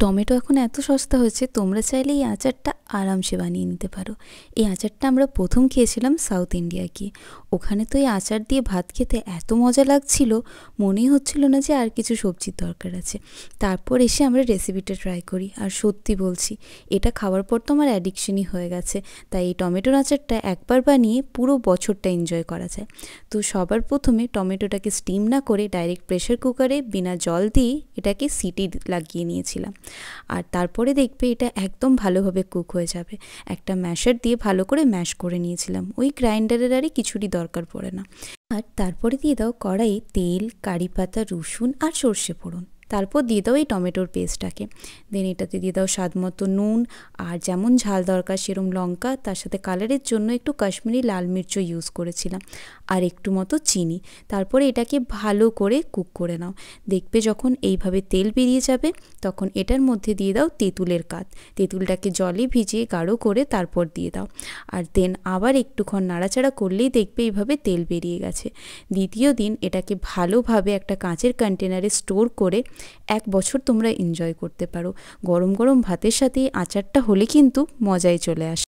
Tomato এখন এত সস্তা হয়েছে, তোমরা চাইলে এই আচারটা আরামসে বানিয়ে নিতে পারো। এই আচারটা আমরা প্রথম খেয়েছিলাম সাউথ ইন্ডিয়া গিয়ে। ওখানে তো এই আচার দিয়ে ভাত খেতে এত মজা লাগছিল, মনেই হচ্ছিল না যে আর কিছু সবজির দরকার আছে। তারপর এসে আমরা রেসিপিটা ট্রাই করি, আর সত্যি বলছি এটা খাওয়ার পর তো আমার অ্যাডিকশনই হয়ে গেছে। তাই এই টমেটোর আচারটা একবার বানিয়ে পুরো বছরটা এনজয় করা যায়। তো সবার প্রথমে টমেটোটাকে স্টিম না করে ডাইরেক্ট প্রেশার কুকারে বিনা জল দিয়ে এটাকে সিটি লাগিয়ে নিয়েছিলাম। আর তারপরে দেখবে এটা একদম ভালোভাবে কুক হয়ে যাবে। একটা ম্যাশার দিয়ে ভালো করে ম্যাশ করে নিয়েছিলাম, ওই গ্রাইন্ডারের আরে কিছুরই দরকার পড়ে না। আর তারপরে দিয়ে দাও কড়াইয়ে তেল, কারি পাতা, রসুন আর সর্ষে ফোড়ন। তারপর দিয়ে দাও এই টমেটোর পেস্টটাকে। দেন এটাতে দিয়ে দাও স্বাদ মতো নুন, আর যেমন ঝাল দরকার সেরম লঙ্কা, তার সাথে কালারের জন্য একটু কাশ্মীরি লাল মির্চও ইউজ করেছিলাম, আর একটু মতো চিনি। তারপরে এটাকে ভালো করে কুক করে নাও। দেখবে যখন এইভাবে তেল বেরিয়ে যাবে তখন এটার মধ্যে দিয়ে দাও তেঁতুলের কাত। তেঁতুলটাকে জলে ভিজিয়ে গাঢ় করে তারপর দিয়ে দাও। আর দেন আবার একটুক্ষণ নাড়াচাড়া করলেই দেখবে এইভাবে তেল বেরিয়ে গেছে। দ্বিতীয় দিন এটাকে ভালোভাবে একটা কাঁচের কন্টেনারে স্টোর করে 1 বছর তোমরা এনজয় করতে পারো। গরম গরম ভাতের সাথে আচারটা হলে কিন্তু মজাই চলে আসে।